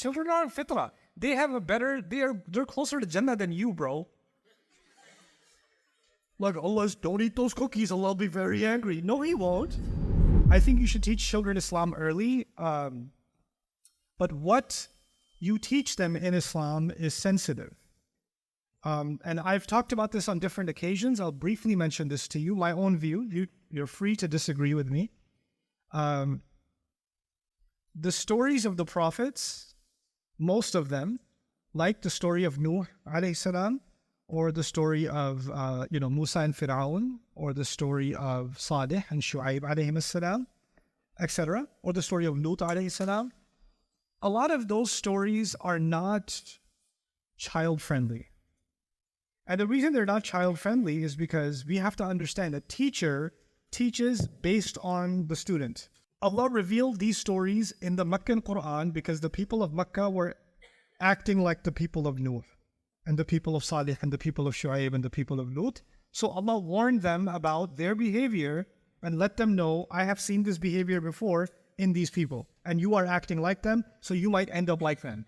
punishments. Children are on fitrah. They have a better, they're closer to Jannah than you, bro. Like, Allah, don't eat those cookies, Allah will be very angry. No, He won't. I think you should teach children Islam early. But what you teach them in Islam is sensitive. And I've talked about this on different occasions. I'll briefly mention this to you, my own view. You're free to disagree with me. The stories of the prophets, most of them, like the story of Nuh alayhi salam, or the story of Musa and Fir'aun, or the story of Salih and Shu'aib alayhim salam, etc., or the story of Lut alayhi salam, a lot of those stories are not child-friendly. And the reason they're not child-friendly is because we have to understand a teacher teaches based on the student. Allah revealed these stories in the Meccan Quran because the people of Mecca were acting like the people of Nuh, and the people of Salih, and the people of Shu'aib, and the people of Lut. So Allah warned them about their behavior and let them know, I have seen this behavior before in these people, and you are acting like them, so you might end up like them.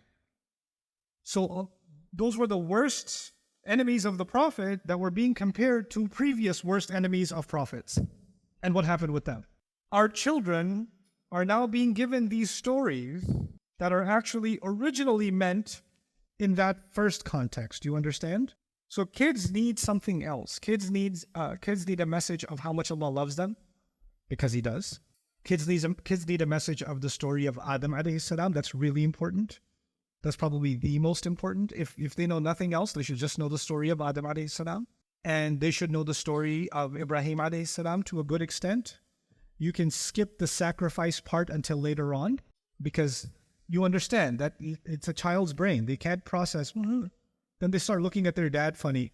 So those were the worst enemies of the Prophet that were being compared to previous worst enemies of prophets. And what happened with them? Our children are now being given these stories that are actually originally meant in that first context. Do you understand? So kids need something else. Kids need a message of how much Allah loves them, because He does. Kids need a message of the story of Adam alayhi salam. That's really important. That's probably the most important. If they know nothing else, they should just know the story of Adam alayhi salam. And they should know the story of Ibrahim alayhi salam to a good extent. You can skip the sacrifice part until later on, because you understand that it's a child's brain. They can't process. Then they start looking at their dad funny.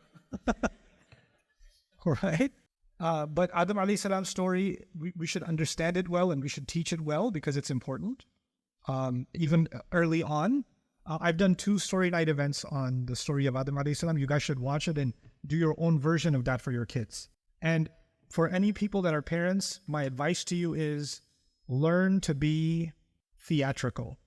Right? But Adam alayhi salam's story, we should understand it well, and we should teach it well because it's important. Even early on, I've done 2 story night events on the story of Adam alayhi salam. You guys should watch it and do your own version of that for your kids. And for any people that are parents, my advice to you is learn to be theatrical.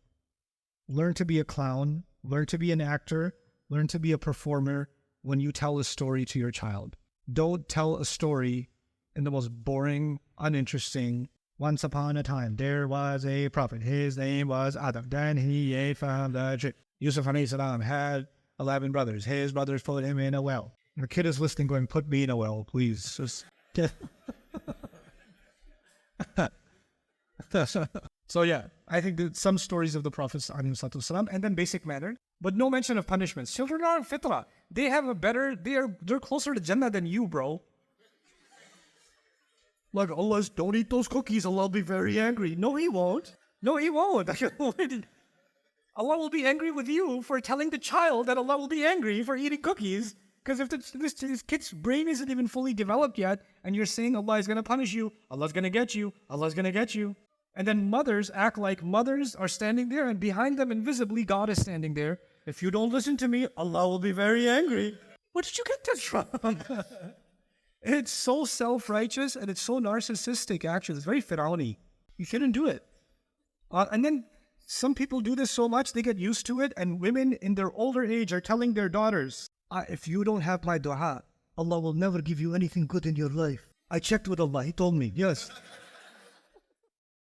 Learn to be a clown. Learn to be an actor. Learn to be a performer when you tell a story to your child. Don't tell a story in the most boring, uninteresting, once upon a time, there was a prophet. His name was Adam. Then he ate from the tree. Yusuf alayhi salam had 11 brothers. His brothers put him in a well. Your kid is listening going, put me in a well, please. Just... So yeah, I think that some stories of the prophets ﷺ, and then basic manner, but no mention of punishments. Children are on fitrah. They have a better, they're closer to Jannah than you, bro. Like, Allah, don't eat those cookies, Allah will be very angry. No, He won't. No, He won't. Allah will be angry with you for telling the child that Allah will be angry for eating cookies. Because if this kid's brain isn't even fully developed yet, and you're saying Allah is going to punish you, Allah's going to get you, Allah's going to get you. And then mothers act like mothers are standing there, and behind them invisibly God is standing there. If you don't listen to me, Allah will be very angry. Where did you get this from? It's so self-righteous and it's so narcissistic, actually. It's very Fir'auni. You shouldn't do it. And then some people do this so much, they get used to it, and women in their older age are telling their daughters, if you don't have my dua, Allah will never give you anything good in your life. I checked with Allah, He told me, yes.